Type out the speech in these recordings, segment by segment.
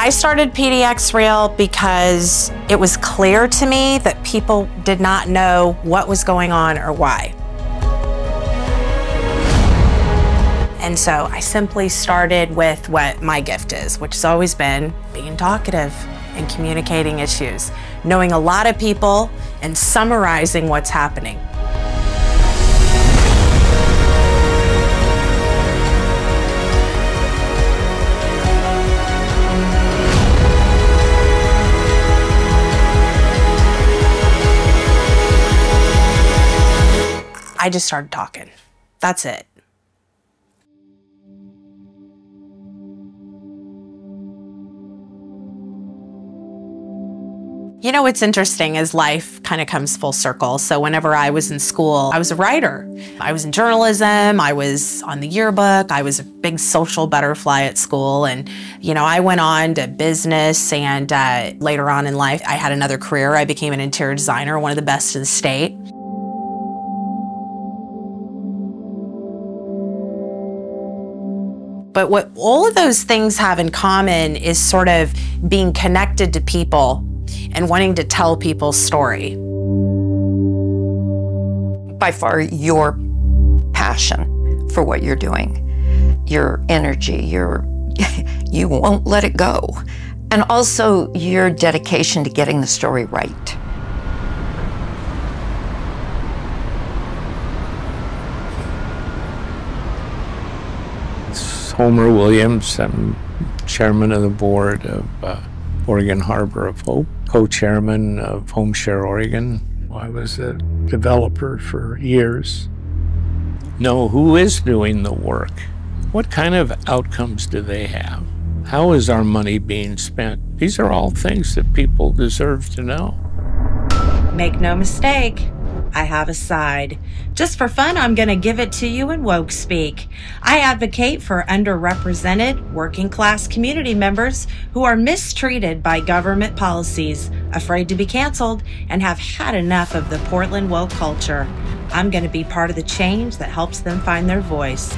I started PDX Real because it was clear to me that people did not know what was going on or why. And so I simply started with what my gift is, which has always been being talkative and communicating issues, knowing a lot of people and summarizing what's happening. I just started talking. That's it. You know, what's interesting is life kind of comes full circle. So whenever I was in school, I was a writer. I was in journalism, I was on the yearbook, I was a big social butterfly at school. And, you know, I went on to business, and later on in life, I had another career. I became an interior designer, one of the best in the state. But what all of those things have in common is sort of being connected to people and wanting to tell people's story. By far, your passion for what you're doing, your energy, you won't let it go. And also your dedication to getting the story right. Homer Williams. I'm chairman of the board of Oregon Harbor of Hope, co-chairman of Home Share Oregon. I was a developer for years. Know who is doing the work? What kind of outcomes do they have? How is our money being spent? These are all things that people deserve to know. Make no mistake, I have a side. Just for fun, I'm going to give it to you in woke speak. I advocate for underrepresented, working class community members who are mistreated by government policies, afraid to be canceled, and have had enough of the Portland woke culture. I'm going to be part of the change that helps them find their voice.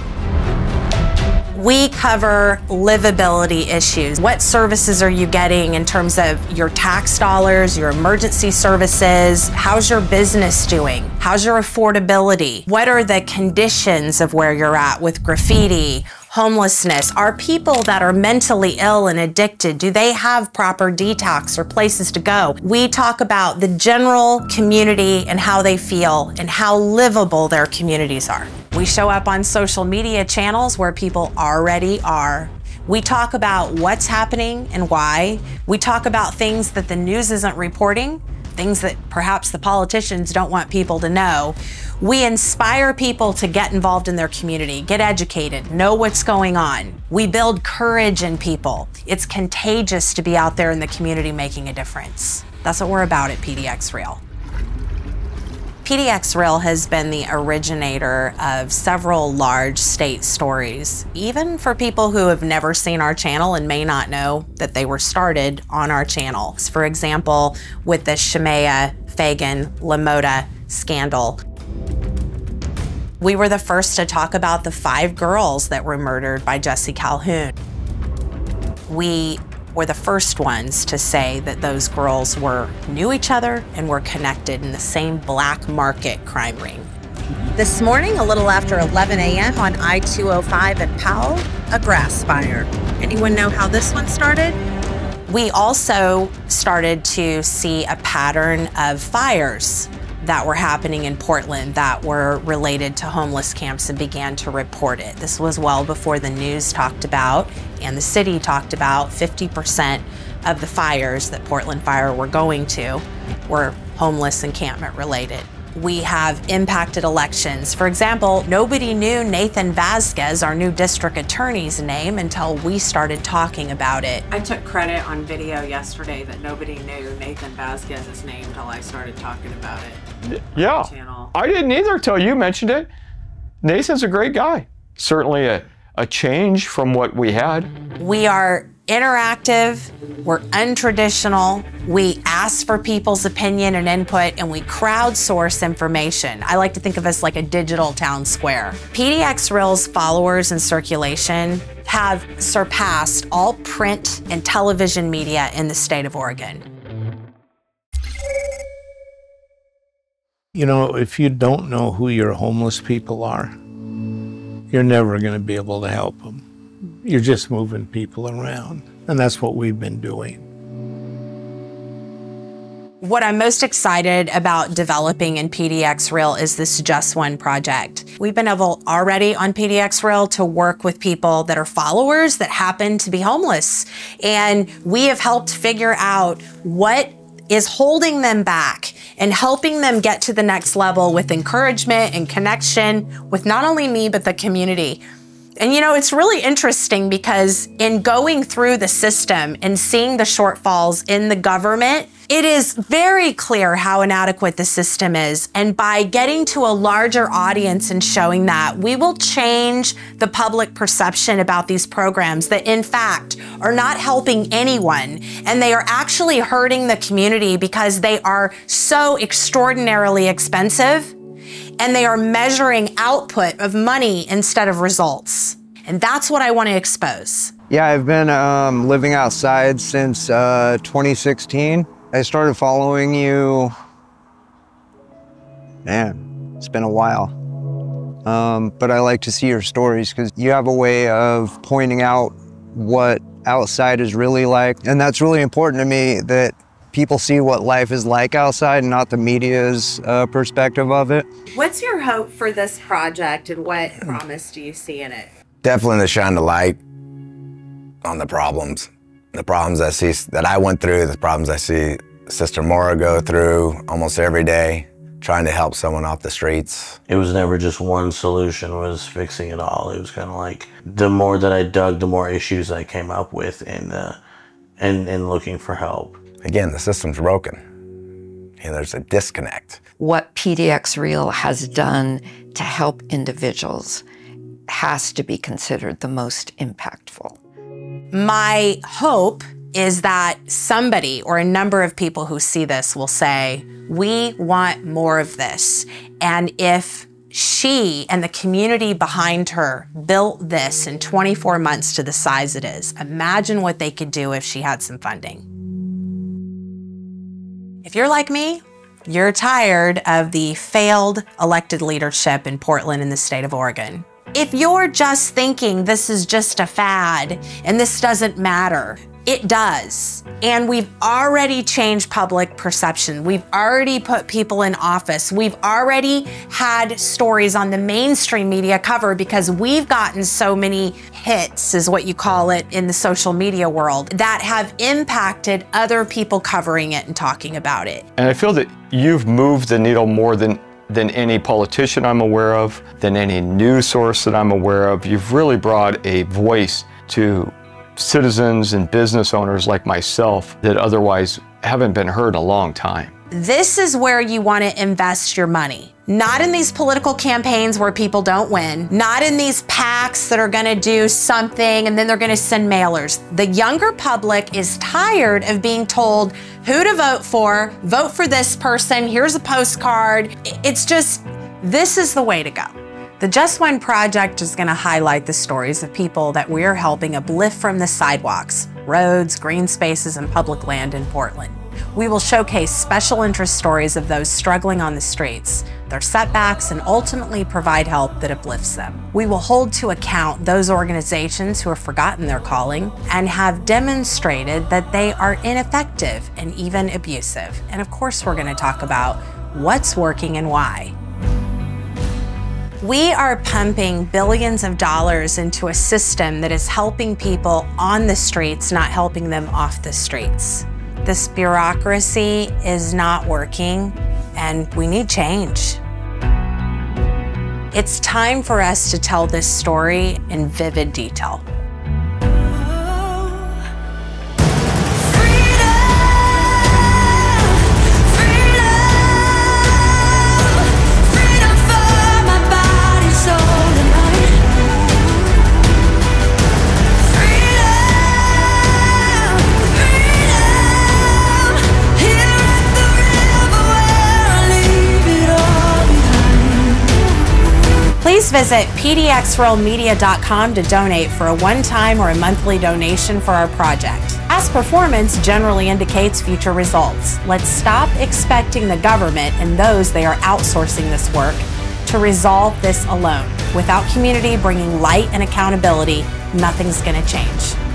We cover livability issues. What services are you getting in terms of your tax dollars, your emergency services? How's your business doing? How's your affordability? What are the conditions of where you're at with graffiti, homelessness? Are people that are mentally ill and addicted, do they have proper detox or places to go? We talk about the general community and how they feel and how livable their communities are. We show up on social media channels where people already are. We talk about what's happening and why. We talk about things that the news isn't reporting, things that perhaps the politicians don't want people to know. We inspire people to get involved in their community, get educated, know what's going on. We build courage in people. It's contagious to be out there in the community making a difference. That's what we're about at PDX Real. PDX Real has been the originator of several large state stories, even for people who have never seen our channel and may not know that they were started on our channel. For example, with the Shemaya Fagan LaMotta scandal. We were the first to talk about the 5 girls that were murdered by Jesse Calhoun. We were the first ones to say that those girls knew each other and were connected in the same black market crime ring. This morning, a little after 11 a.m. on I-205 in Powell, a grass fire. Anyone know how this one started? We also started to see a pattern of fires that were happening in Portland that were related to homeless camps and began to report it. This was well before the news talked about and the city talked about. 50% of the fires that Portland Fire were going to were homeless encampment related. We have impacted elections. For example, nobody knew Nathan Vasquez, our new district attorney's name, until we started talking about it. I took credit on video yesterday that nobody knew Nathan Vasquez's name until I started talking about it. Yeah, I didn't either till you mentioned it. Nathan's a great guy. Certainly a change from what we had. We are interactive, we're untraditional, we ask for people's opinion and input, and we crowdsource information. I like to think of us like a digital town square. PDX Real's followers and circulation have surpassed all print and television media in the state of Oregon. You know, if you don't know who your homeless people are, you're never going to be able to help them. You're just moving people around, and that's what we've been doing. What I'm most excited about developing in PDX Real is this Just One project. We've been able already on PDX Real to work with people that are followers that happen to be homeless. And we have helped figure out what is holding them back and helping them get to the next level with encouragement and connection with not only me, but the community. And you know, it's really interesting because in going through the system and seeing the shortfalls in the government, it is very clear how inadequate the system is. And by getting to a larger audience and showing that, we will change the public perception about these programs that in fact are not helping anyone. And they are actually hurting the community because they are so extraordinarily expensive. And they are measuring output of money instead of results. And that's what I want to expose. Yeah, I've been living outside since 2016. I started following you, man, it's been a while. But I like to see your stories because you have a way of pointing out what outside is really like. And that's really important to me, that people see what life is like outside and not the media's perspective of it. What's your hope for this project and what promise do you see in it? Definitely to shine the light on the problems I see that I went through, the problems I see Sister Maura go through almost every day, trying to help someone off the streets. It was never just one solution was fixing it all. It was kind of like the more that I dug, the more issues I came up with and looking for help. Again, the system's broken and there's a disconnect. What PDX Real has done to help individuals has to be considered the most impactful. My hope is that somebody or a number of people who see this will say, we want more of this. And if she and the community behind her built this in 24 months to the size it is, imagine what they could do if she had some funding. If you're like me, you're tired of the failed elected leadership in Portland and the state of Oregon. If you're just thinking this is just a fad and this doesn't matter, it does. And we've already changed public perception. We've already put people in office. We've already had stories on the mainstream media cover because we've gotten so many hits, is what you call it in the social media world, that have impacted other people covering it and talking about it. And I feel that you've moved the needle more than any politician I'm aware of, than any news source that I'm aware of. You've really brought a voice to citizens and business owners like myself that otherwise haven't been heard a long time. This is where you want to invest your money. Not in these political campaigns where people don't win, not in these PACs that are going to do something and then they're going to send mailers. The younger public is tired of being told who to vote for this person, here's a postcard. It's just, this is the way to go. The Just One project is going to highlight the stories of people that we're helping uplift from the sidewalks, roads, green spaces, and public land in Portland. We will showcase special interest stories of those struggling on the streets, their setbacks, and ultimately provide help that uplifts them. We will hold to account those organizations who have forgotten their calling and have demonstrated that they are ineffective and even abusive. And of course, we're going to talk about what's working and why. We are pumping billions of dollars into a system that is helping people on the streets, not helping them off the streets. This bureaucracy is not working, and we need change. It's time for us to tell this story in vivid detail. Please visit pdxrealmedia.com to donate for a one-time or a monthly donation for our project. Past performance generally indicates future results. Let's stop expecting the government and those they are outsourcing this work to resolve this alone. Without community bringing light and accountability, nothing's going to change.